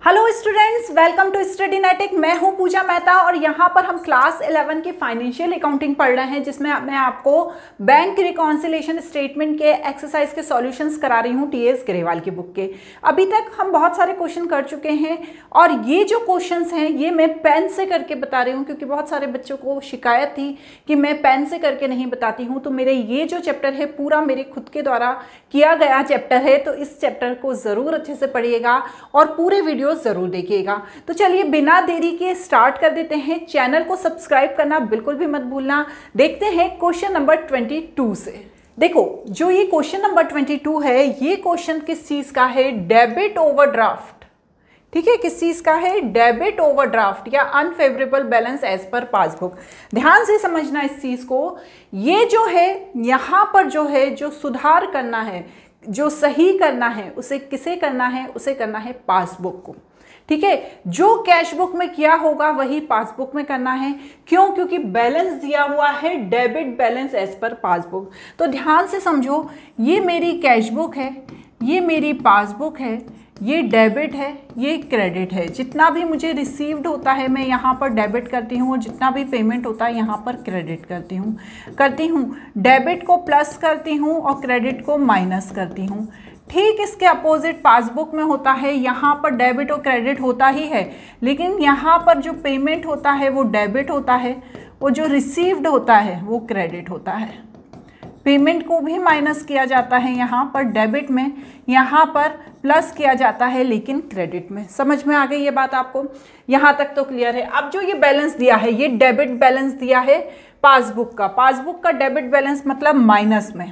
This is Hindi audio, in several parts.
Hello students, welcome to Studynetic. मैं हूं पूजा मेहता और यहां पर हम क्लास 11 की फाइनेंशियल अकाउंटिंग पढ़ रहे हैं, जिसमें मैं आपको बैंक रिकॉन्सिलिएशन स्टेटमेंट के एक्सरसाइज के सॉल्यूशंस करा रही हूं टीएस ग्रेवाल की बुक के। अभी तक हम बहुत सारे क्वेश्चन कर चुके हैं और ये जो क्वेश्चंस हैं ये मैं पेन से करके बता रही हूँ, क्योंकि बहुत सारे बच्चों को शिकायत थी कि मैं पेन से करके नहीं बताती हूँ। तो मेरे ये जो चैप्टर है पूरा मेरे खुद के द्वारा किया गया चैप्टर है, तो इस चैप्टर को ज़रूर अच्छे से पढ़िएगा और पूरे वीडियो जरूर देखिएगा। तो चलिए बिना देरी के स्टार्ट कर देते हैं। चैनल को सब्सक्राइब करना बिल्कुल भी मत भूलना। देखते हैं क्वेश्चन नंबर 22 से। देखो, जो ये क्वेश्चन नंबर 22 है, ये क्वेश्चन किस चीज का है? Debit overdraft. ठीक है, किस चीज का है? डेबिट ओवरड्राफ्ट या unfavourable balance as per passbook. ध्यान से समझना इस चीज को। ये जो है यहां पर जो है, जो सुधार करना है, जो सही करना है, उसे किसे करना है? उसे करना है पासबुक को। ठीक है, जो कैश बुक में किया होगा वही पासबुक में करना है। क्यों? क्योंकि बैलेंस दिया हुआ है debit balance as per passbook. तो ध्यान से समझो, ये मेरी कैश बुक है, ये मेरी पासबुक है, ये डेबिट है, ये क्रेडिट है। जितना भी मुझे रिसीव्ड होता है मैं यहाँ पर डेबिट करती हूँ और जितना भी पेमेंट होता है यहाँ पर क्रेडिट करती हूँ। डेबिट को प्लस करती हूँ और क्रेडिट को माइनस करती हूँ। ठीक इसके अपोजिट पासबुक में होता है। यहाँ पर डेबिट और क्रेडिट होता ही है, लेकिन यहाँ पर जो पेमेंट होता है वो डेबिट होता है, वो जो रिसीव्ड होता है वो क्रेडिट होता है। पेमेंट को भी माइनस किया जाता है यहाँ पर डेबिट में, यहाँ पर प्लस किया जाता है लेकिन क्रेडिट में। समझ में आ गई ये बात आपको? यहाँ तक तो क्लियर है। अब जो ये बैलेंस दिया है, ये डेबिट बैलेंस दिया है पासबुक का डेबिट बैलेंस मतलब माइनस में।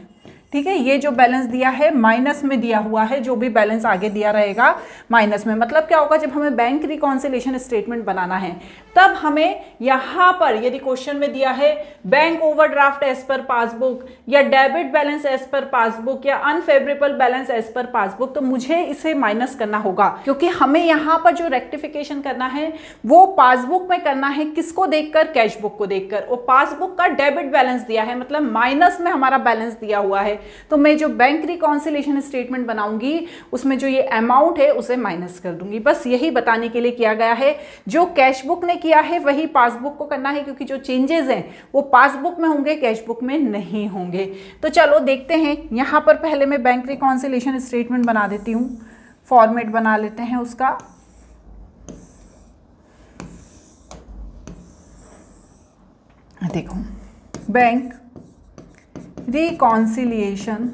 ठीक है, ये जो बैलेंस दिया है माइनस में दिया हुआ है, जो भी बैलेंस आगे दिया रहेगा माइनस में। मतलब क्या होगा? जब हमें बैंक रिकॉन्सिलिएशन स्टेटमेंट बनाना है तब हमें यहाँ पर यदि क्वेश्चन में दिया है bank overdraft as per passbook या debit balance as per passbook या unfavourable balance as per passbook, तो मुझे इसे माइनस करना होगा, क्योंकि हमें यहाँ पर जो रेक्टिफिकेशन करना है वो पासबुक में करना है। किसको देखकर? कैश बुक को देखकर। और पासबुक का डेबिट बैलेंस दिया है, मतलब माइनस में हमारा बैलेंस दिया हुआ है। तो मैं जो बैंक रिकॉन्सिलिएशन स्टेटमेंट बनाऊंगी उसमें जो ये अमाउंट है उसे माइनस कर दूंगी। बस यही बताने के लिए किया गया है। जो कैश बुक ने किया है वही पासबुक को करना है, क्योंकि जो चेंजेस हैं वो पासबुक में होंगे, कैश बुक में नहीं होंगे। तो चलो देखते हैं। यहां पर पहले मैं बैंक रिकॉन्सिलिएशन स्टेटमेंट बना देती हूं, फॉर्मेट बना लेते हैं उसका। देखो, bank reconciliation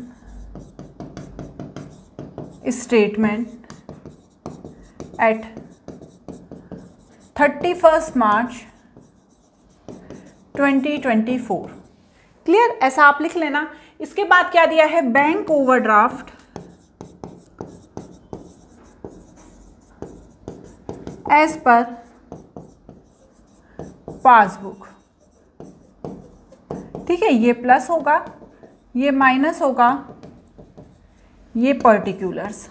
statement at 31 March 2024। Clear? ऐसा आप लिख लेना। इसके बाद क्या दिया है? Bank overdraft as per passbook. ठीक है, ये प्लस होगा, ये माइनस होगा, ये पर्टिकुलर्स।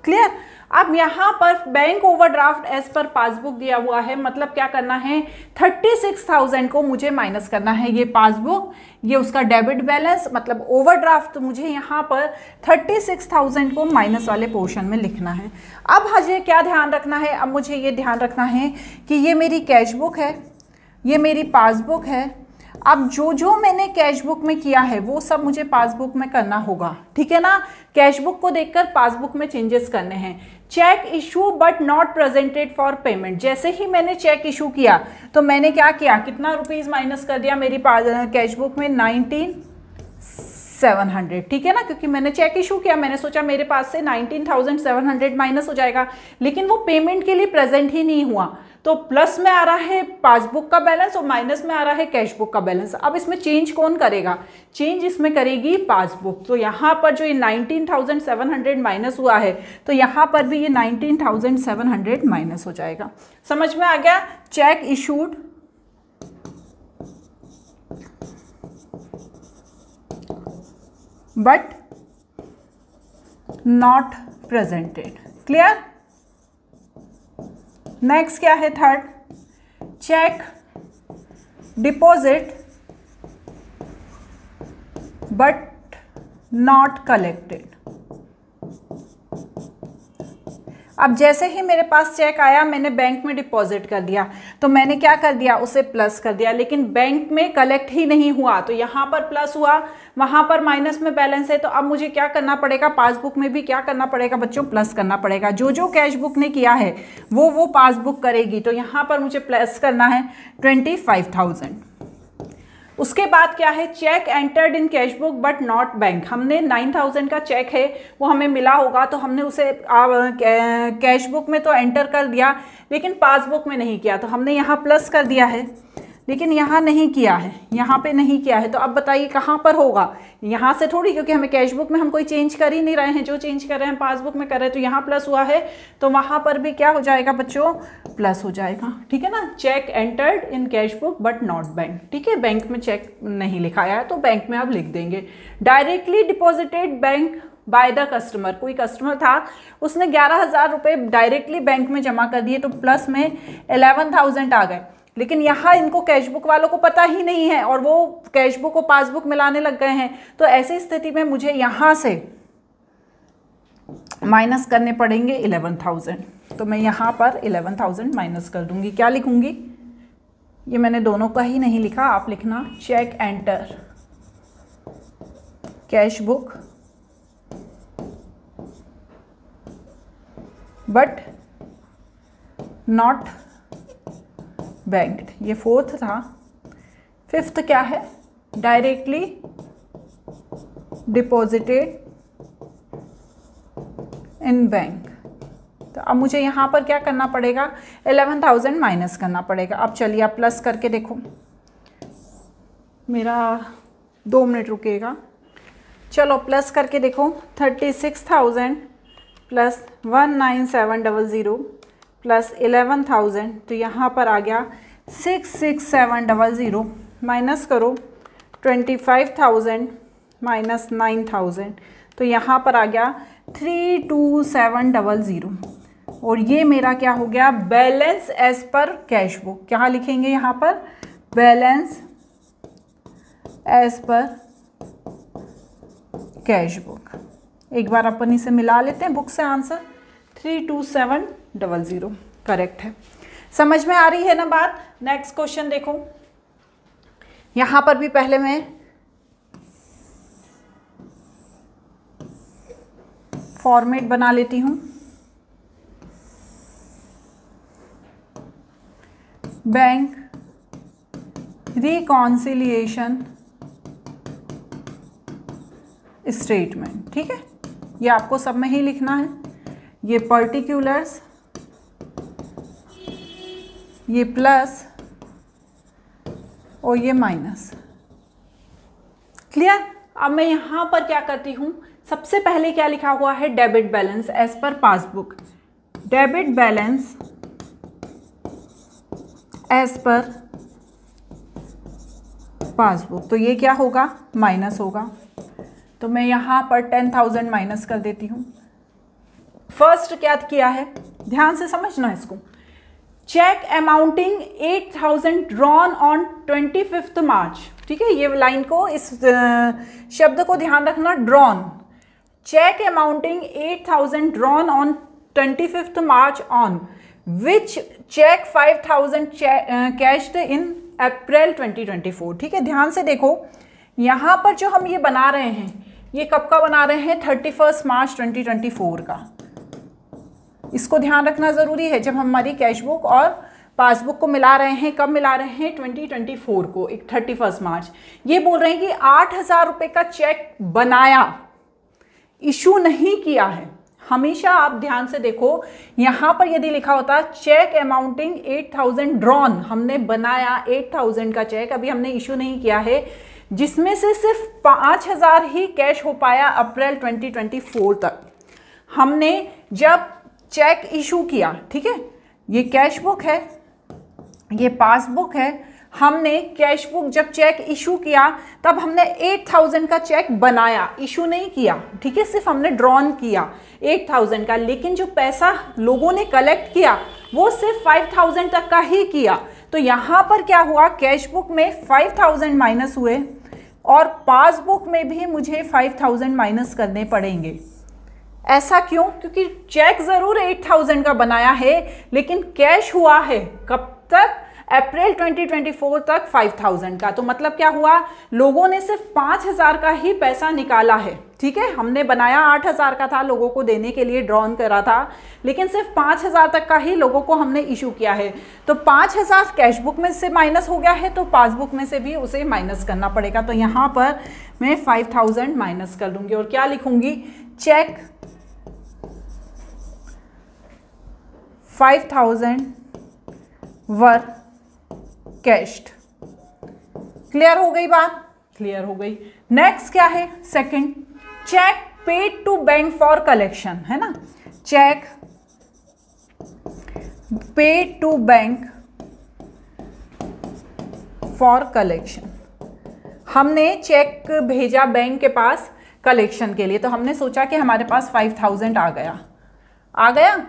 क्लियर? अब यहां पर bank overdraft as per passbook दिया हुआ है, मतलब क्या करना है? 36,000 को मुझे माइनस करना है। ये पासबुक, ये उसका डेबिट बैलेंस मतलब ओवरड्राफ्ट, तो मुझे यहां पर 36,000 को माइनस वाले पोर्शन में लिखना है। अब मुझे क्या ध्यान रखना है? अब मुझे ये ध्यान रखना है कि ये मेरी कैश बुक है, ये मेरी पासबुक है। अब जो जो मैंने कैश बुक में किया है वो सब मुझे पासबुक में करना होगा। ठीक है ना? कैश बुक को देखकर पासबुक में चेंजेस करने हैं। Cheque issue but not presented for payment. जैसे ही मैंने चेक इशू किया तो मैंने क्या किया? कितना रुपीस माइनस कर दिया मेरी कैश बुक में? 19,700। ठीक है ना? क्योंकि मैंने चेक इशू किया, मैंने सोचा मेरे पास से 19,700 माइनस हो जाएगा, लेकिन वो पेमेंट के लिए प्रेजेंट ही नहीं हुआ। तो प्लस में आ रहा है पासबुक का बैलेंस और माइनस में आ रहा है कैश बुक का बैलेंस। अब इसमें चेंज कौन करेगा? चेंज इसमें करेगी पासबुक। तो यहाँ पर जो ये 19,700 माइनस हुआ है, तो यहाँ पर भी ये 19,700 माइनस हो जाएगा। समझ में आ गया? Cheque issued but not presented. Clear? Next क्या है? Third, cheque deposit but not collected. अब जैसे ही मेरे पास चेक आया मैंने बैंक में डिपॉजिट कर दिया, तो मैंने क्या कर दिया, उसे प्लस कर दिया, लेकिन बैंक में कलेक्ट ही नहीं हुआ, तो यहाँ पर प्लस हुआ, वहाँ पर माइनस में बैलेंस है। तो अब मुझे क्या करना पड़ेगा, पासबुक में भी क्या करना पड़ेगा बच्चों, प्लस करना पड़ेगा। जो जो कैश बुक ने किया है वो पासबुक करेगी। तो यहाँ पर मुझे प्लस करना है 25,000। उसके बाद क्या है, cheque entered in cash book but not bank. हमने 9,000 का चेक है वो हमें मिला होगा, तो हमने उसे कैश बुक में तो एंटर कर दिया, लेकिन पासबुक में नहीं किया, तो हमने यहाँ प्लस कर दिया है, लेकिन यहाँ नहीं किया है, यहाँ पे नहीं किया है। तो अब बताइए कहाँ पर होगा, यहाँ से थोड़ी, क्योंकि हमें कैश बुक में हम कोई चेंज कर ही नहीं रहे हैं, जो चेंज कर रहे हैं पासबुक में कर रहे हैं। तो यहाँ प्लस हुआ है, तो वहाँ पर भी क्या हो जाएगा बच्चों, प्लस हो जाएगा। ठीक है ना, cheque entered in cash book but not bank. ठीक है, बैंक में चेक नहीं लिखाया है तो बैंक में अब लिख देंगे। Directly deposited bank by the customer, कोई कस्टमर था उसने 11,000 रुपये डायरेक्टली बैंक में जमा कर दिए, तो प्लस में 11,000 आ गए। लेकिन यहाँ इनको कैश बुक वालों को पता ही नहीं है और वो कैश बुक और पासबुक मिलाने लग गए हैं। तो ऐसी स्थिति में मुझे यहाँ से माइनस करने पड़ेंगे 11,000। तो मैं यहाँ पर 11,000 माइनस कर दूंगी। क्या लिखूंगी, ये मैंने दोनों का ही नहीं लिखा, आप लिखना cheque enter cash book but not banked, ये फोर्थ था। फिफ्थ क्या है, डायरेक्टली डिपॉजिटेड इन बैंक। तो अब मुझे यहाँ पर क्या करना पड़ेगा, 11,000 माइनस करना पड़ेगा। अब चलिए आप प्लस करके देखो, मेरा 2 मिनट रुकेगा। चलो प्लस करके देखो, 36,000 प्लस 19,700 प्लस 11,000, तो यहाँ पर आ गया 66,700। माइनस करो 25,000 माइनस 9,000, तो यहाँ पर आ गया 32,700। और ये मेरा क्या हो गया, balance as per cash book. क्या लिखेंगे यहाँ पर, balance as per cash book. एक बार अपन इसे मिला लेते हैं बुक से, आंसर 32,700 करेक्ट है। समझ में आ रही है ना बात। नेक्स्ट क्वेश्चन देखो, यहां पर भी पहले मैं फॉर्मेट बना लेती हूं। बैंक रिकॉन्सिलिएशन स्टेटमेंट, ठीक है, ये आपको सब में ही लिखना है। ये पर्टिकुलर्स, ये प्लस और ये माइनस। क्लियर। अब मैं यहां पर क्या करती हूं, सबसे पहले क्या लिखा हुआ है, debit balance as per passbook. Debit balance as per passbook, तो ये क्या होगा, माइनस होगा। तो मैं यहां पर 10,000 माइनस कर देती हूं। फर्स्ट क्या किया है, ध्यान से समझना इसको। चेक अमाउंटिंग 8,000 ड्रॉन ऑन 25 मार्च। ठीक है, ये लाइन को, इस शब्द को ध्यान रखना, drawn. Cheque amounting 8,000 drawn on 25 March on which cheque 5,000 cashed in April 2024। ठीक है, ध्यान से देखो, यहां पर जो हम ये बना रहे हैं, ये कब का बना रहे हैं, 31 मार्च 2024 का। इसको ध्यान रखना ज़रूरी है। जब हम हमारी कैश बुक और पासबुक को मिला रहे हैं, कब मिला रहे हैं, 2024 को, एक 31 मार्च। ये बोल रहे हैं कि 8,000 रुपये का चेक बनाया, इशू नहीं किया है। हमेशा आप ध्यान से देखो, यहाँ पर यदि लिखा होता चेक अमाउंटिंग 8,000 ड्रॉन, हमने बनाया 8,000 का चेक, अभी हमने इशू नहीं किया है, जिसमें से सिर्फ 5,000 ही कैश हो पाया अप्रैल 2024 तक। हमने जब चेक इशू किया, ठीक है, ये कैश बुक है, ये पासबुक है, हमने कैश बुक जब चेक इशू किया तब हमने 8,000 का चेक बनाया, इशू नहीं किया। ठीक है, सिर्फ हमने ड्रॉन किया 8,000 का, लेकिन जो पैसा लोगों ने कलेक्ट किया वो सिर्फ 5,000 तक का ही किया। तो यहाँ पर क्या हुआ, कैश बुक में 5,000 माइनस हुए और पासबुक में भी मुझे 5,000 माइनस करने पड़ेंगे। ऐसा क्यों? क्योंकि चेक ज़रूर 8,000 का बनाया है, लेकिन कैश हुआ है कब तक? अप्रैल 2024 तक 5,000 का। तो मतलब क्या हुआ, लोगों ने सिर्फ 5,000 का ही पैसा निकाला है। ठीक है, हमने बनाया 8,000 का था, लोगों को देने के लिए ड्रॉन करा था, लेकिन सिर्फ 5,000 तक का ही लोगों को हमने इशू किया है। तो 5,000 कैश बुक में से माइनस हो गया है, तो पासबुक में से भी उसे माइनस करना पड़ेगा। तो यहाँ पर मैं 5,000 माइनस कर दूंगी और क्या लिखूंगी? चेक 5,000 वर कैश्ड। क्लियर हो गई बात? क्लियर हो गई। नेक्स्ट क्या है? Second, cheque paid to bank for collection, है ना? Cheque paid to bank for collection. हमने चेक भेजा बैंक के पास कलेक्शन के लिए, तो हमने सोचा कि हमारे पास 5,000 आ गया,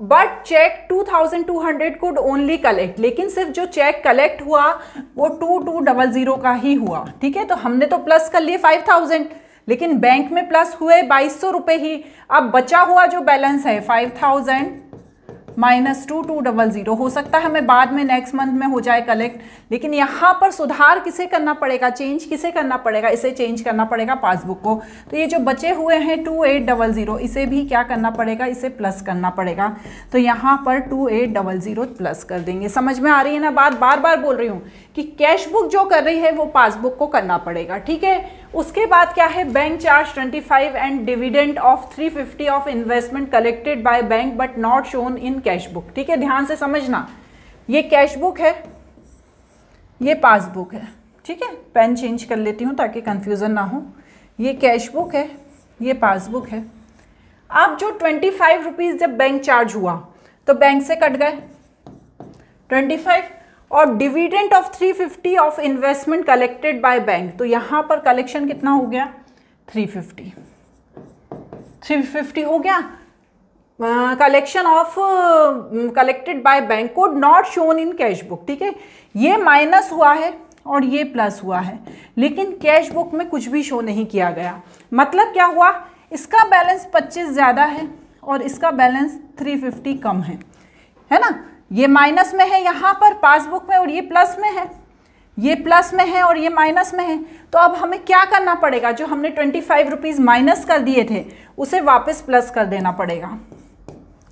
but cheque 2,200 could only collect. लेकिन सिर्फ जो चेक कलेक्ट हुआ वो 2,200 का ही हुआ। ठीक है, तो हमने तो प्लस कर लिए 5,000, लेकिन बैंक में प्लस हुए 2,200 रुपये ही। अब बचा हुआ जो बैलेंस है 5,000 माइनस 2,200, हो सकता है हमें बाद में नेक्स्ट मंथ में हो जाए कलेक्ट, लेकिन यहाँ पर सुधार किसे करना पड़ेगा? चेंज किसे करना पड़ेगा? इसे चेंज करना पड़ेगा पासबुक को। तो ये जो बचे हुए हैं 2,800, इसे भी क्या करना पड़ेगा? इसे प्लस करना पड़ेगा। तो यहाँ पर 2,800 प्लस कर देंगे। समझ में आ रही है ना बात? बार बार बोल रही हूँ कि कैश बुक जो कर रही है वो पासबुक को करना पड़ेगा। ठीक है, उसके बाद क्या है? Bank charge 25 and dividend of 350 of investment collected by bank but not shown in cash book. ठीक है, ध्यान से समझना, ये कैश बुक है, ये पासबुक है। ठीक है, पेन चेंज कर लेती हूँ ताकि कंफ्यूजन ना हो। ये कैश बुक है, ये पासबुक है। अब जो 25 रुपीज़ जब बैंक चार्ज हुआ तो बैंक से कट गए 25, और dividend of 350 of investment collected by bank, तो यहाँ पर कलेक्शन कितना हो गया? 350 हो गया। Collection of collected by bank code not shown in cash book. ठीक है, ये माइनस हुआ है और ये प्लस हुआ है, लेकिन कैश बुक में कुछ भी शो नहीं किया गया। मतलब क्या हुआ? इसका बैलेंस 25 ज़्यादा है और इसका बैलेंस 350 कम है ना? ये माइनस में है यहाँ पर पासबुक में और ये प्लस में है, ये प्लस में है और ये माइनस में है। तो अब हमें क्या करना पड़ेगा? जो हमने 25 रुपीज़ माइनस कर दिए थे उसे वापस प्लस कर देना पड़ेगा।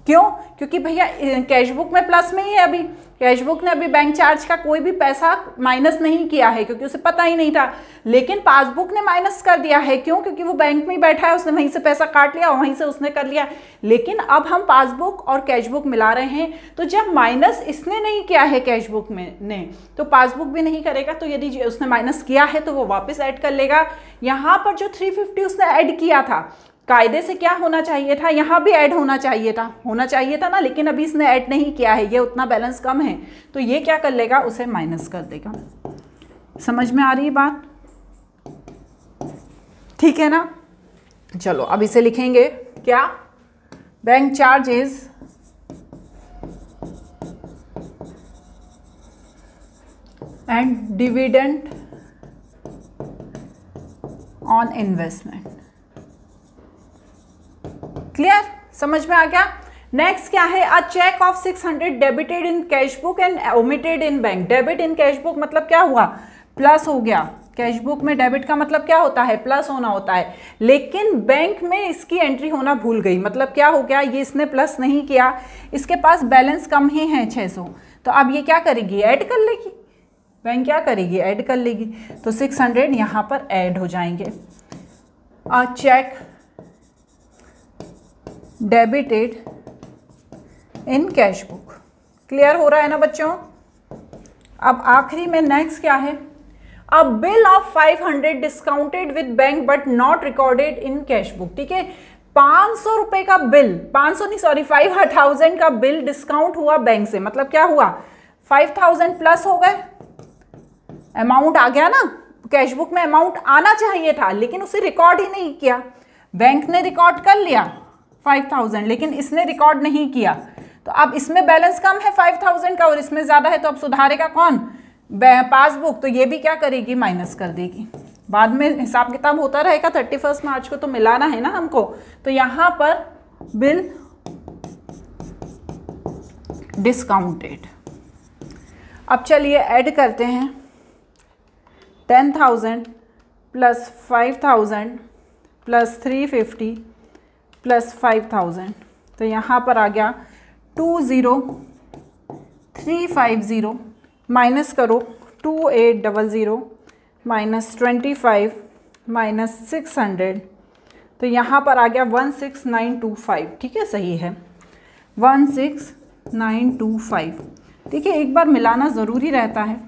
क्यों? क्योंकि भैया कैश बुक में प्लस में ही है, अभी कैश बुक ने अभी बैंक चार्ज का कोई भी पैसा माइनस नहीं किया है क्योंकि उसे पता ही नहीं था, लेकिन पासबुक ने माइनस कर दिया है। क्यों? क्योंकि वो बैंक में ही बैठा है, उसने वहीं से पैसा काट लिया और वहीं से उसने कर लिया। लेकिन अब हम पासबुक और कैश बुक मिला रहे हैं, तो जब माइनस इसने नहीं किया है कैश बुक में ने, तो पासबुक भी नहीं करेगा। तो यदि उसने माइनस किया है तो वो वापस ऐड कर लेगा। यहाँ पर जो 350 उसने ऐड किया था, कायदे से क्या होना चाहिए था? यहाँ भी ऐड होना चाहिए था ना, लेकिन अभी इसने ऐड नहीं किया है, ये उतना बैलेंस कम है, तो ये क्या कर लेगा? उसे माइनस कर देगा। समझ में आ रही बात? ठीक है ना? चलो अब इसे लिखेंगे क्या? Bank charges and dividend on investment. Clear? समझ में आ गया? नेक्स्ट क्या है? A cheque of 600 debited in cash book and omitted in bank. Debit in cash book मतलब क्या हुआ? प्लस हो गया। कैश बुक में डेबिट का मतलब क्या होता है? प्लस होना होता है, लेकिन बैंक में इसकी एंट्री होना भूल गई। मतलब क्या हो गया? ये इसने प्लस नहीं किया, इसके पास बैलेंस कम ही है 600, तो अब ये क्या करेगी? ऐड कर लेगी। बैंक क्या करेगी? ऐड कर लेगी। तो 600 यहाँ पर ऐड हो जाएंगे। A cheque debited in cash book. Clear हो रहा है ना बच्चों? अब आखिरी में नेक्स्ट क्या है? अ bill of 500 discounted with bank but not recorded in cash book. ठीक है, 500 रुपए का बिल, 500 नहीं सॉरी 5,000 का बिल डिस्काउंट हुआ बैंक से। मतलब क्या हुआ? 5,000 प्लस हो गए, अमाउंट आ गया ना। कैश बुक में अमाउंट आना चाहिए था, लेकिन उसे रिकॉर्ड ही नहीं किया। बैंक ने रिकॉर्ड कर लिया 5,000, लेकिन इसने रिकॉर्ड नहीं किया। तो अब इसमें बैलेंस कम है 5,000 का और इसमें ज़्यादा है, तो अब सुधारेगा कौन? पासबुक। तो ये भी क्या करेगी? माइनस कर देगी। बाद में हिसाब किताब होता रहेगा, 31 मार्च को तो मिलाना है ना हमको। तो यहाँ पर बिल डिस्काउंटेड। अब चलिए ऐड करते हैं 10,000 प्लस 5,000 प्लस 350 प्लस 5,000, तो यहाँ पर आ गया 20,350 माइनस करो 2800 माइनस 25 माइनस 600, तो यहाँ पर आ गया 16,925। ठीक है, सही है 16,925। ठीक है, एक बार मिलाना ज़रूरी रहता है,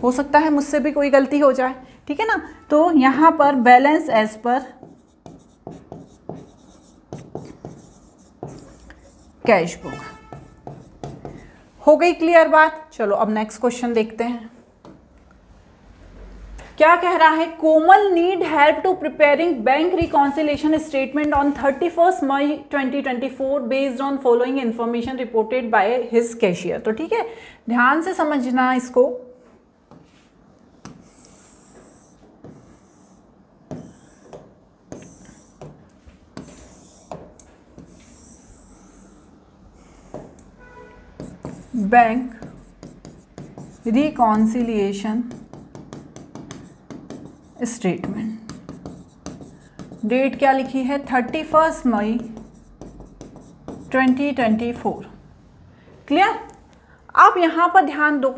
हो सकता है मुझसे भी कोई गलती हो जाए। ठीक है ना, तो यहाँ पर balance as per cash book हो गई क्लियर बात। चलो अब नेक्स्ट क्वेश्चन देखते हैं, क्या कह रहा है। Komal need help to preparing bank reconciliation statement on 31 May 2024 based on following information reported by his cashier. तो ठीक है, ध्यान से समझना इसको। बैंक रिकॉन्सिलिएशन स्टेटमेंट, डेट क्या लिखी है 31 मई 2024। क्लियर। आप यहाँ पर ध्यान दो,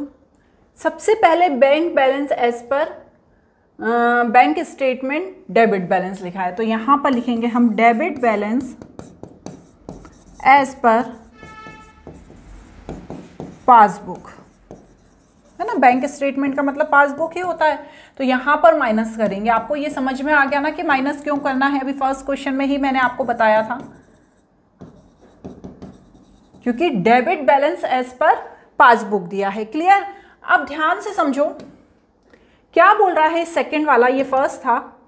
सबसे पहले bank balance as per bank statement debit balance लिखा है, तो यहाँ पर लिखेंगे हम debit balance as per passbook, है ना। बैंक स्टेटमेंट का मतलब पासबुक ही होता है, तो यहाँ पर माइनस करेंगे। आपको ये समझ में आ गया ना कि माइनस क्यों करना है, अभी फर्स्ट क्वेश्चन में ही मैंने आपको बताया था, क्योंकि debit balance as per passbook दिया है। क्लियर। अब ध्यान से समझो क्या बोल रहा है सेकंड वाला, ये फर्स्ट था,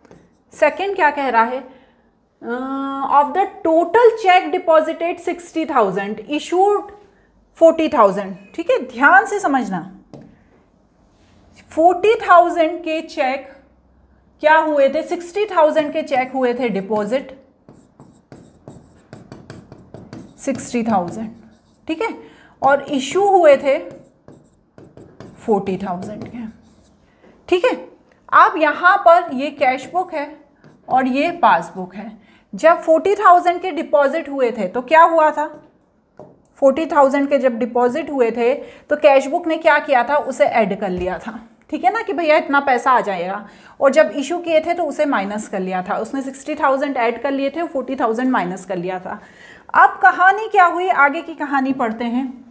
सेकंड क्या कह रहा है, of the total check deposited 60,000 issued 40,000। ठीक है, ध्यान से समझना, 40,000 के चेक क्या हुए थे, 60,000 के चेक हुए थे डिपॉजिट 60,000। ठीक है, और इशू हुए थे 40,000 के। ठीक है, अब यहां पर ये कैश बुक है और ये पासबुक है। जब 40,000 के डिपॉजिट हुए थे तो क्या हुआ था, 40,000 के जब डिपॉजिट हुए थे तो कैश बुक ने क्या किया था, उसे ऐड कर लिया था। ठीक है ना, कि भैया इतना पैसा आ जाएगा, और जब इशू किए थे तो उसे माइनस कर लिया था, उसने 60,000 ऐड कर लिए थे और 40,000 माइनस कर लिया था। अब कहानी क्या हुई, आगे की कहानी पढ़ते हैं।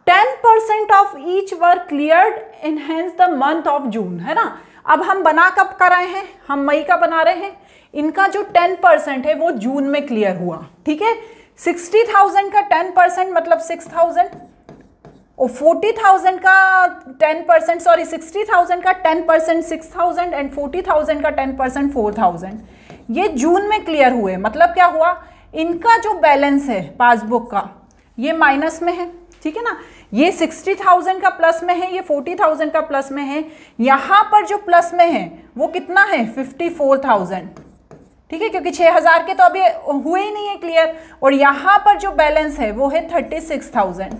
10% of each were cleared enhance the month of June, है ना। अब हम बना कब कर रहे हैं, हम मई का बना रहे हैं, इनका जो 10% है वो जून में क्लियर हुआ। ठीक है, 60,000 का 10% मतलब 6,000, और 40,000 का 10%, सॉरी 60,000 का 10% 6,000 एंड 40,000 का 10% 4,000। ये जून में क्लियर हुए, मतलब क्या हुआ, इनका जो बैलेंस है पासबुक का ये माइनस में है। ठीक है ना, ये 60,000 का प्लस में है, ये 40,000 का प्लस में है, यहाँ पर जो प्लस में है वो कितना है 54,000। ठीक है, क्योंकि 6,000 के तो अभी हुए ही नहीं है क्लियर, और यहाँ पर जो बैलेंस है वो है 36,000,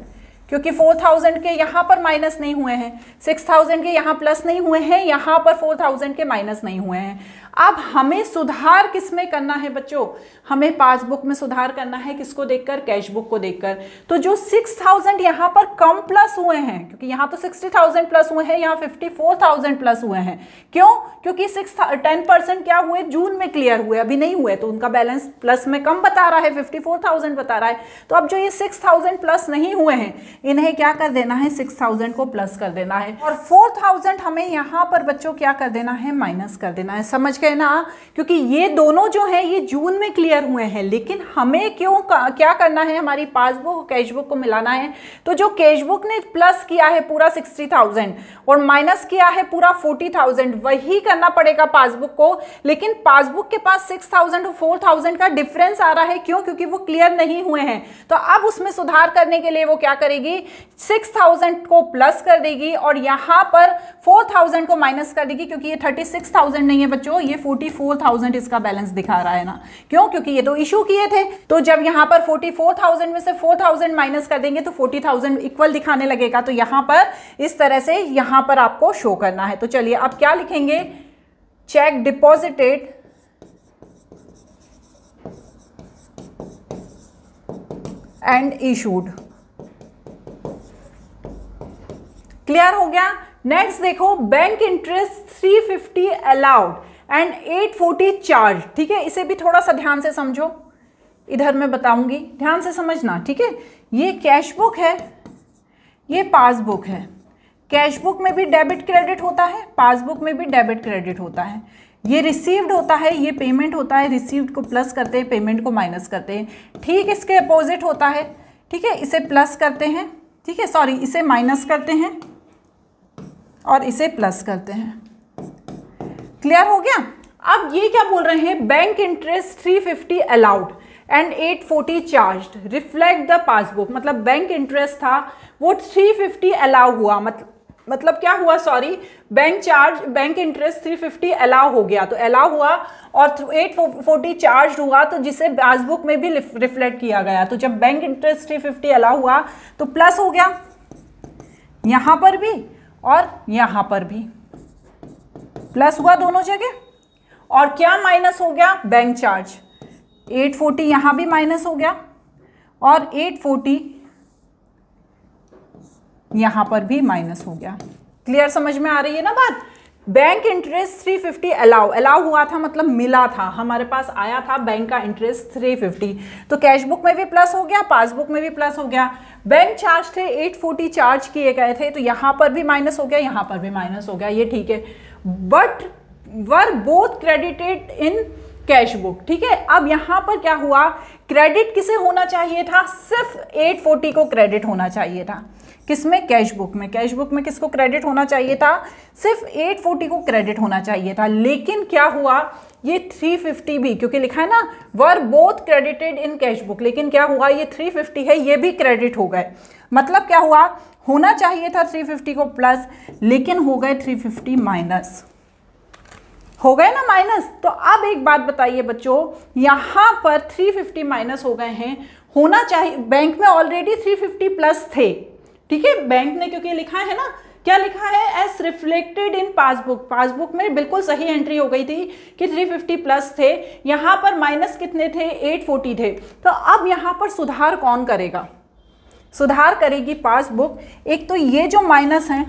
क्योंकि 4,000 के यहाँ पर माइनस नहीं हुए हैं, 6,000 के यहाँ प्लस नहीं हुए हैं, यहाँ पर 4,000 के माइनस नहीं हुए हैं। अब हमें सुधार किस में करना है बच्चों, हमें पासबुक में सुधार करना है, किसको देखकर, कैश बुक को देखकर। तो जो 6,000 यहाँ पर कम प्लस हुए हैं, क्योंकि यहाँ तो 60,000 प्लस हुए हैं, यहाँ 54,000 प्लस हुए हैं। क्यों, क्योंकि 10% क्या हुए, जून में क्लियर हुए, अभी नहीं हुए, तो उनका बैलेंस प्लस में कम बता रहा है, 54,000 बता रहा है। तो अब जो ये 6,000 प्लस नहीं हुए हैं, इन्हें क्या कर देना है, 6,000 को प्लस कर देना है, और 4,000 हमें यहाँ पर बच्चों क्या कर देना है, माइनस कर देना है। समझ गए ना, क्योंकि ये दोनों जो हैं ये जून में क्लियर हुए हैं, लेकिन हमें क्या करना है, हमारी पासबुक और कैश बुक को मिलाना है। तो जो कैश बुक ने प्लस किया है पूरा 60,000 और माइनस किया है पूरा 40,000, वही करना पड़ेगा पासबुक को। लेकिन पासबुक के पास 6,000 और 4,000 का डिफरेंस आ रहा है, क्यों? क्योंकि वो क्लियर नहीं हुए हैं। तो अब उसमें सुधार करने के लिए वो क्या करेगी, 6,000 को प्लस कर देगी और यहाँ पर 4,000 को माइनस कर देगी, क्योंकि ये 36,000 नहीं है बच्चों, ये 44,000 इसका बैलेंस दिखा रहा है ना। क्यों? क्योंकि ये तो इशू किए थे। तो जब यहाँ पर 44,000 में से 4,000 माइनस कर देंगे तो 40,000 इक्वल दिखाने लगेगा। तो यहाँ पर इस तरह से यहाँ पर आपको शो करना है। तो चलिए अब क्या लिखेंगे, check deposited and issued. Clear हो गया। नेक्स्ट देखो, bank interest 350 allowed and 840 charge. ठीक है, इसे भी थोड़ा सा ध्यान से समझो, इधर मैं बताऊंगी, ध्यान से समझना। ठीक है, ये कैश बुक है, ये पासबुक है। कैश बुक में भी डेबिट क्रेडिट होता है, पासबुक में भी डेबिट क्रेडिट होता है। ये रिसीव्ड होता है, ये पेमेंट होता है, रिसीव्ड को प्लस करते हैं, पेमेंट को माइनस करते हैं। ठीक इसके अपोजिट होता है। ठीक है, इसे प्लस करते हैं, ठीक है, सॉरी इसे माइनस करते हैं और इसे प्लस करते हैं। क्लियर हो गया। अब ये क्या बोल रहे हैं, bank interest 350 allowed and 840 charge reflect the passbook. मतलब बैंक इंटरेस्ट था वो 350 अलाउ हुआ, मतलब क्या हुआ, सॉरी, बैंक इंटरेस्ट 350 अलाउ हो गया, तो अलाउ हुआ और 840 चार्ज हुआ, तो जिसे पासबुक में भी रिफ्लेक्ट किया गया। तो जब बैंक इंटरेस्ट 350 अलाउ हुआ तो प्लस हो गया यहां पर भी और यहां पर भी प्लस हुआ दोनों जगह। और क्या माइनस हो गया, बैंक चार्ज। 840 यहां भी माइनस हो गया और 840 यहां पर भी माइनस हो गया। क्लियर, समझ में आ रही है ना बात। बैंक इंटरेस्ट 350 अलाउ हुआ था, मतलब मिला था, हमारे पास आया था बैंक का इंटरेस्ट 350, तो कैश बुक में भी प्लस हो गया, पासबुक में भी प्लस हो गया। बैंक चार्ज थे 840 चार्ज किए गए थे, तो यहां पर भी माइनस हो गया, यहां पर भी माइनस हो गया, ये ठीक है। But were both credited in cash book. ठीक है, अब यहां पर क्या हुआ, क्रेडिट किसे होना चाहिए था, सिर्फ 840 को क्रेडिट होना चाहिए था। किसमें, कैश बुक में। कैश बुक में किसको क्रेडिट होना चाहिए था, सिर्फ 840 को क्रेडिट होना चाहिए था। लेकिन क्या हुआ, ये 350 भी, क्योंकि लिखा है ना were both credited in cash book, लेकिन क्या हुआ, ये 350 है, ये भी क्रेडिट हो गए। मतलब क्या हुआ, होना चाहिए था 350 को प्लस, लेकिन हो गए 350 माइनस, हो गए ना माइनस। तो अब एक बात बताइए बच्चों, यहां पर 350 माइनस हो गए हैं, होना चाहिए, बैंक में ऑलरेडी 350 प्लस थे। ठीक है, बैंक ने क्योंकि लिखा है ना, क्या लिखा है, S reflected in passbook. Passbook में बिल्कुल सही एंट्री हो गई थी कि 350 प्लस थे, यहां पर माइनस कितने थे, 840 थे। तो अब यहां पर सुधार कौन करेगा, सुधार करेगी पासबुक। एक तो ये जो माइनस है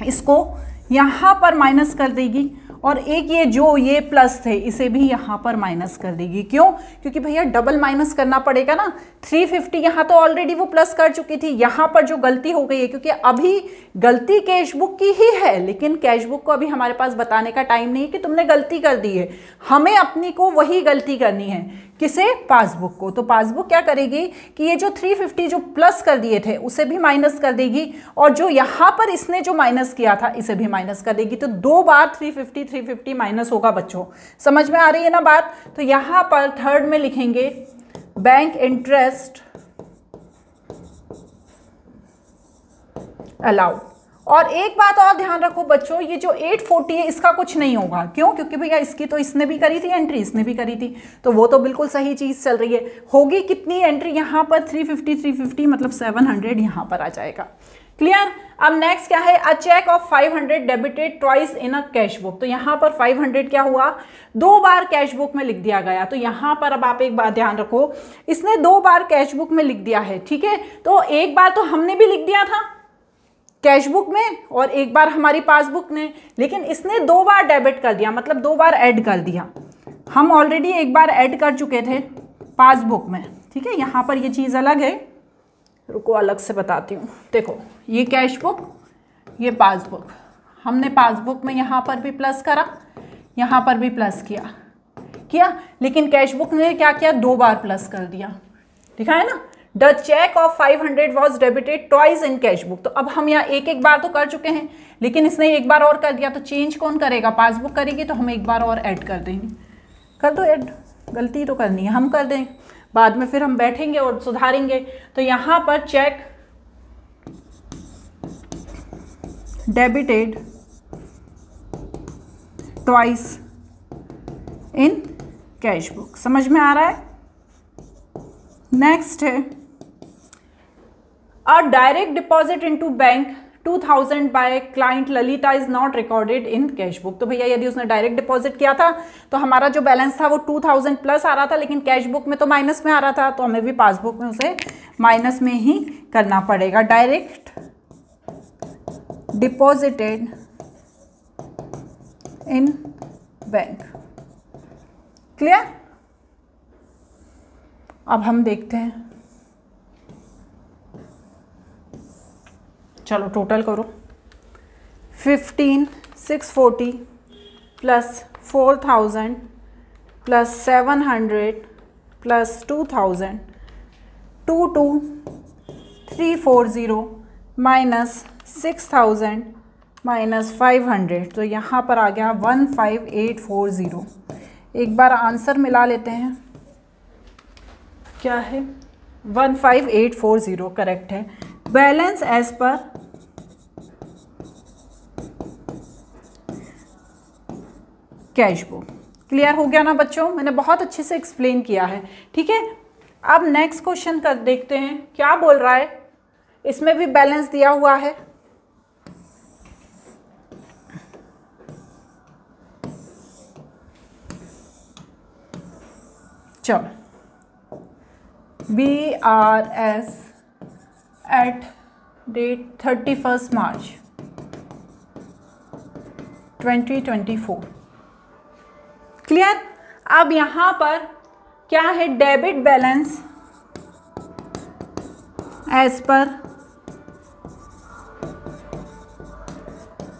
इसको यहां पर माइनस कर देगी, और एक ये प्लस थे इसे भी यहां पर माइनस कर देगी। क्यों, क्योंकि भैया डबल माइनस करना पड़ेगा ना। 350 यहां तो ऑलरेडी वो प्लस कर चुकी थी, यहां पर जो गलती हो गई है, क्योंकि अभी गलती कैश बुक की ही है, लेकिन कैश बुक को अभी हमारे पास बताने का टाइम नहीं है कि तुमने गलती कर दी है, हमें अपनी को वही गलती करनी है। किसे, पासबुक को। तो पासबुक क्या करेगी कि ये जो 350 जो प्लस कर दिए थे उसे भी माइनस कर देगी, और जो यहां पर इसने जो माइनस किया था इसे भी माइनस कर देगी। तो 2 बार 350 माइनस होगा बच्चों, समझ में आ रही है ना बात। तो यहां पर थर्ड में लिखेंगे बैंक इंटरेस्ट अलाउड। और एक बात और ध्यान रखो बच्चों, ये जो 840 है इसका कुछ नहीं होगा। क्यों, क्योंकि भैया इसकी तो इसने भी करी थी एंट्री, इसने भी करी थी, तो वो तो बिल्कुल सही चीज चल रही है। होगी कितनी एंट्री यहाँ पर, 350 मतलब 700 यहाँ पर आ जाएगा। क्लियर। अब नेक्स्ट क्या है, a cheque of 500 debited twice in a cash book. तो यहाँ पर 500 क्या हुआ, 2 बार कैश बुक में लिख दिया गया। तो यहाँ पर अब आप एक बात ध्यान रखो, इसने 2 बार कैश बुक में लिख दिया है। ठीक है, तो एक बार तो हमने भी लिख दिया था कैश बुक में और एक बार हमारी पासबुक ने, लेकिन इसने 2 बार डेबिट कर दिया, मतलब 2 बार ऐड कर दिया। हम ऑलरेडी एक बार ऐड कर चुके थे पासबुक में। ठीक है, यहाँ पर ये चीज़ अलग है, रुको अलग से बताती हूँ। देखो ये कैश बुक, ये पासबुक, हमने पासबुक में यहाँ पर भी प्लस करा, यहाँ पर भी प्लस किया, लेकिन कैश बुक ने क्या किया, 2 बार प्लस कर दिया, लिखा है ना, the cheque of 500 was debited twice in cash book. तो अब हम यहाँ एक बार तो कर चुके हैं, लेकिन इसने एक बार और कर दिया, तो चेंज कौन करेगा, पासबुक करेगी, तो हम एक बार और ऐड कर देंगे। कर दो ऐड, गलती तो करनी है, हम कर दें, बाद में फिर हम बैठेंगे और सुधारेंगे। तो यहाँ पर cheque debited twice in cash book, समझ में आ रहा है। नेक्स्ट है a direct deposit into bank 2000 by client Lalita is not recorded in cash book. तो भैया यदि उसने डायरेक्ट डिपॉजिट किया था तो हमारा जो बैलेंस था वो 2000 प्लस आ रहा था, लेकिन कैश बुक में तो माइनस में आ रहा था, तो हमें भी पासबुक में उसे माइनस में ही करना पड़ेगा। Direct deposited in bank, clear. अब हम देखते हैं, चलो टोटल करो, 15,640 plus 4,000 plus 700 plus 2,000 22,340 minus 6,000 minus 500, तो यहाँ पर आ गया 15,840। एक बार आंसर मिला लेते हैं, क्या है, 15,840 करेक्ट है। Balance as per cash book, clear हो गया ना बच्चों, मैंने बहुत अच्छे से एक्सप्लेन किया है, ठीक है। अब नेक्स्ट क्वेश्चन कर देखते हैं क्या बोल रहा है, इसमें भी बैलेंस दिया हुआ है। चलो, BRS at date 31st March 2024, clear. अब यहाँ पर क्या है, debit balance as per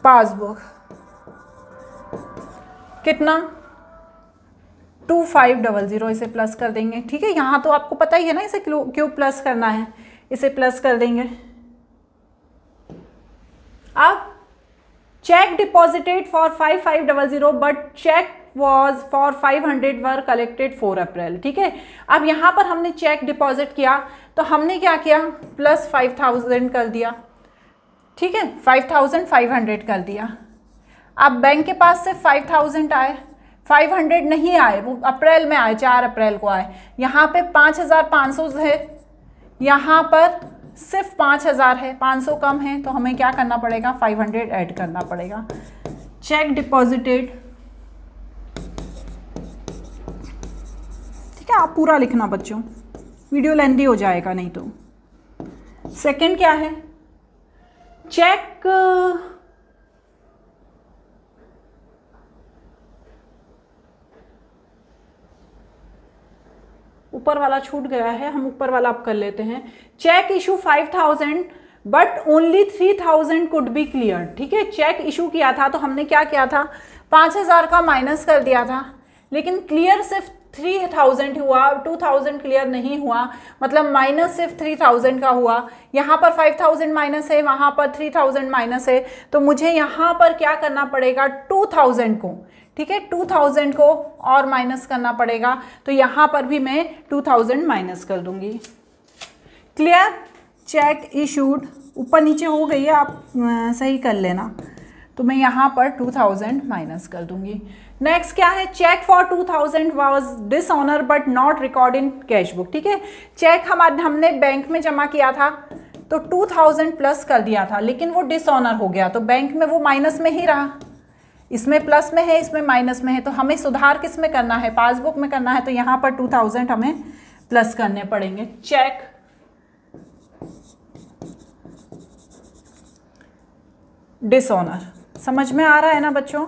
passbook कितना, 2500, इसे प्लस कर देंगे, ठीक है। यहाँ तो आपको पता ही है ना इसे क्यों प्लस करना है, इसे प्लस कर देंगे। अब cheque deposited for 5500 but cheque was for 500 were collected 4 April, ठीक है। अब यहाँ पर हमने चेक डिपॉजिट किया तो हमने क्या किया, प्लस 5,000 कर दिया, ठीक है, 5,500 कर दिया। अब बैंक के पास से 5,000 आए, 500 नहीं आए, वो अप्रैल में आए, 4 अप्रैल को आए। यहाँ पे 5,500 है, यहाँ पर सिर्फ 5,000 है, 500 कम है, तो हमें क्या करना पड़ेगा, 500 ऐड करना पड़ेगा। चेक डिपॉजिटेड, ठीक है, आप पूरा लिखना बच्चों, वीडियो लेंथी हो जाएगा नहीं तो। सेकंड क्या है, चेक ऊपर वाला छूट गया है, हम ऊपर वाला अब कर लेते हैं। Cheque issue 5,000 but only 3,000 could be clear, ठीक है। चेक इशू किया था तो हमने क्या किया था, 5,000 का माइनस कर दिया था, लेकिन क्लियर सिर्फ 3,000 हुआ, 2,000 क्लियर नहीं हुआ, मतलब माइनस सिर्फ 3,000 का हुआ। यहाँ पर 5,000 माइनस है, वहाँ पर 3,000 माइनस है, तो मुझे यहाँ पर क्या करना पड़ेगा, 2,000 को, ठीक है, 2,000 को और माइनस करना पड़ेगा। तो यहाँ पर भी मैं 2,000 माइनस कर दूंगी, क्लियर। चेक इशूड ऊपर नीचे हो गई है, आप सही कर लेना, तो मैं यहाँ पर 2,000 माइनस कर दूंगी। नेक्स्ट क्या है, cheque for 2,000 was dishonour but not record in cash book, ठीक है। चेक हमने बैंक में जमा किया था तो 2,000 प्लस कर दिया था, लेकिन वो डिसऑनर हो गया, तो बैंक में वो माइनस में ही रहा, इसमें प्लस में है, इसमें माइनस में है, तो हमें सुधार किस में करना है, पासबुक में करना है, तो यहाँ पर 2,000 हमें प्लस करने पड़ेंगे। चेक डिसऑनर, समझ में आ रहा है ना बच्चों।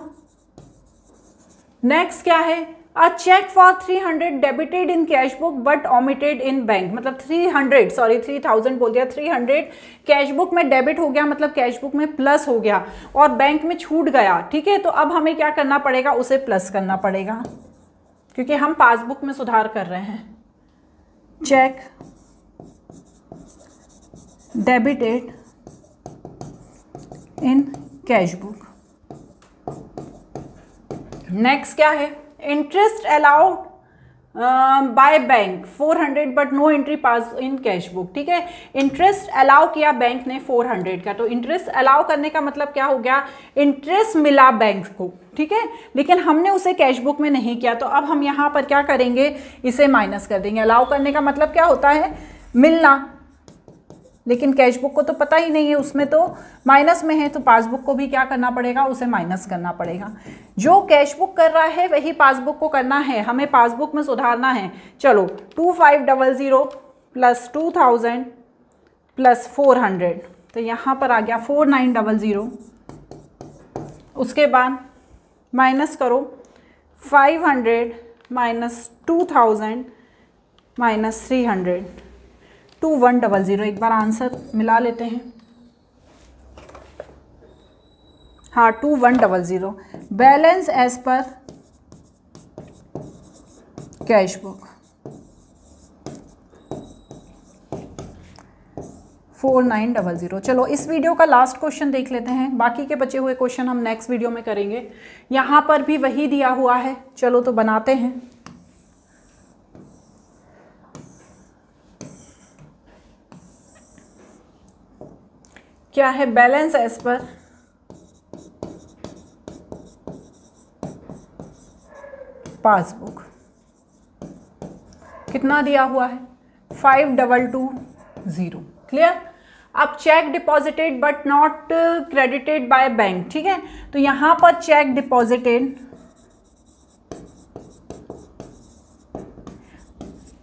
नेक्स्ट क्या है, a cheque for 300 debited in cash book but omitted in bank, मतलब 3000 बोल दिया, 300 कैश बुक में डेबिट हो गया, मतलब कैश बुक में प्लस हो गया और बैंक में छूट गया, ठीक है। तो अब हमें क्या करना पड़ेगा, उसे प्लस करना पड़ेगा, क्योंकि हम पासबुक में सुधार कर रहे हैं। Cheque debited in cash book. Next क्या है, interest allowed by bank 400 but no entry pass in cash book, ठीक है। इंटरेस्ट अलाउ किया बैंक ने 400 का, तो इंटरेस्ट अलाउ करने का मतलब क्या हो गया, इंटरेस्ट मिला बैंक को, ठीक है, लेकिन हमने उसे कैश बुक में नहीं किया। तो अब हम यहाँ पर क्या करेंगे, इसे माइनस कर देंगे। अलाउ करने का मतलब क्या होता है, मिलना, लेकिन कैश बुक को तो पता ही नहीं है, उसमें तो माइनस में है, तो पासबुक को भी क्या करना पड़ेगा, उसे माइनस करना पड़ेगा। जो कैश बुक कर रहा है वही पासबुक को करना है, हमें पासबुक में सुधारना है। चलो 2500 प्लस 2000 प्लस 400, तो यहाँ पर आ गया 4900। उसके बाद माइनस करो 500 माइनस 2000 माइनस 300, 2100। एक बार आंसर मिला लेते हैं। हाँ 2100 balance as per cash book 4900। चलो इस वीडियो का लास्ट क्वेश्चन देख लेते हैं, बाकी के बचे हुए क्वेश्चन हम नेक्स्ट वीडियो में करेंगे। यहाँ पर भी वही दिया हुआ है, चलो तो बनाते हैं। क्या है, बैलेंस एज पर पासबुक कितना दिया हुआ है, 5220। क्लियर। अब cheque deposited but not credited by bank, ठीक है। तो यहां पर चेक डिपॉजिटेड,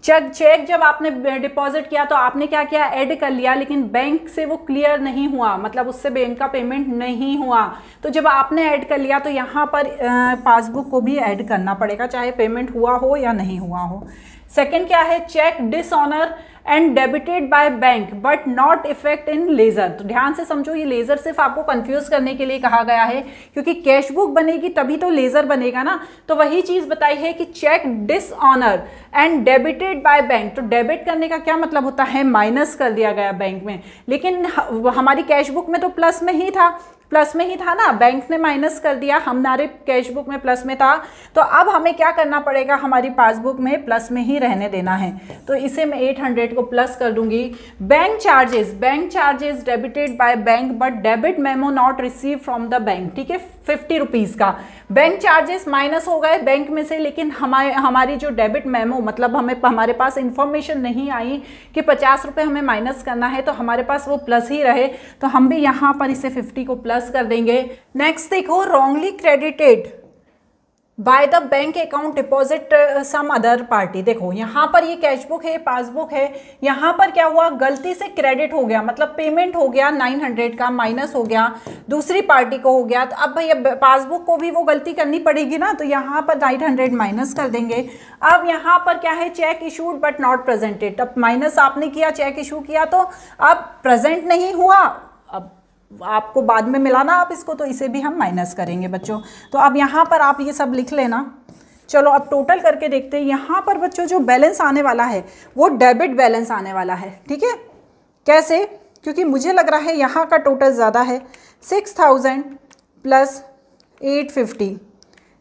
चेक जब आपने डिपॉजिट किया तो आपने क्या किया, ऐड कर लिया, लेकिन बैंक से वो क्लियर नहीं हुआ, मतलब उससे बैंक का पेमेंट नहीं हुआ। तो जब आपने ऐड कर लिया तो यहाँ पर पासबुक को भी ऐड करना पड़ेगा, चाहे पेमेंट हुआ हो या नहीं हुआ हो। सेकंड क्या है, cheque dishonour and debited by bank but not effect in ledger. तो ध्यान से समझो, ये लेजर सिर्फ आपको कंफ्यूज करने के लिए कहा गया है, क्योंकि कैश बुक बनेगी तभी तो लेजर बनेगा ना। तो वही चीज बताई है कि cheque dishonour and debited by bank. तो डेबिट करने का क्या मतलब होता है, माइनस कर दिया गया बैंक में, लेकिन हमारी कैश बुक में तो प्लस में ही था, ना, बैंक ने माइनस कर दिया, हमारे कैश बुक में प्लस में था। तो अब हमें क्या करना पड़ेगा, हमारी पासबुक में प्लस में ही रहने देना है। तो इसे मैं 800 को प्लस कर दूंगी। Bank charges debited by bank but debit memo not receive from the bank, ठीक है, 50 रुपीज़ का बैंक चार्जेस माइनस हो गए बैंक में से, लेकिन हमारी जो डेबिट मेमो, मतलब हमारे पास इंफॉर्मेशन नहीं आई कि 50 रुपये हमें माइनस करना है, तो हमारे पास वो प्लस ही रहे, तो हम भी यहाँ पर इसे 50 को प्लस कर देंगे। नेक्स्ट देखो, wrongly credited by the bank account deposit some other party. देखो यहाँ पर ये कैश बुक है, पासबुक है, यहाँ पर क्या हुआ, गलती से क्रेडिट हो गया, मतलब पेमेंट हो गया 900 का, माइनस हो गया, दूसरी पार्टी को हो गया। तो अब भैया पासबुक को भी वो गलती करनी पड़ेगी ना, तो यहाँ पर 900 माइनस कर देंगे। अब यहाँ पर क्या है, check issued but not presented. अब माइनस आपने किया, चेक इशू किया, तो अब प्रेजेंट नहीं हुआ, अब आपको बाद में मिलाना आप इसको, तो इसे भी हम माइनस करेंगे बच्चों। तो अब यहाँ पर आप ये सब लिख लेना। चलो अब टोटल करके देखते हैं। यहाँ पर बच्चों जो बैलेंस आने वाला है वो डेबिट बैलेंस आने वाला है, ठीक है। कैसे, क्योंकि मुझे लग रहा है यहाँ का टोटल ज़्यादा है। 6000 plus 850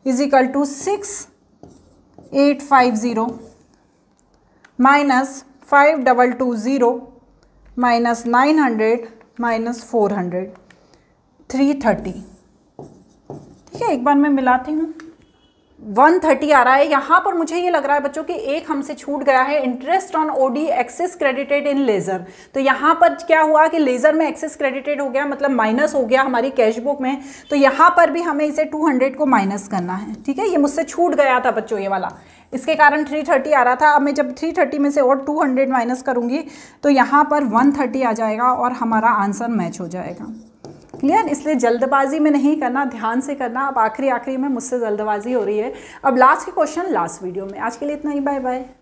is equal to 6850 minus 5220 minus 900 minus 400, 330, ठीक है। एक बार मैं मिलाती हूँ, 130 आ रहा है। यहाँ पर मुझे ये लग रहा है बच्चों कि एक हमसे छूट गया है, interest on OD excess credited in ledger. तो यहाँ पर क्या हुआ कि लेजर में एक्सेस क्रेडिटेड हो गया, मतलब माइनस हो गया हमारी कैश बुक में। तो यहाँ पर भी हमें इसे 200 को माइनस करना है, ठीक है। ये मुझसे छूट गया था बच्चों ये वाला, इसके कारण 330 आ रहा था। अब मैं जब 330 में से और 200 माइनस करूँगी तो यहाँ पर 130 आ जाएगा और हमारा आंसर मैच हो जाएगा। क्लियर। इसलिए जल्दबाजी में नहीं करना, ध्यान से करना। अब आखिरी में मुझसे जल्दबाजी हो रही है। अब लास्ट के क्वेश्चन लास्ट वीडियो में। आज के लिए इतना ही, बाय बाय।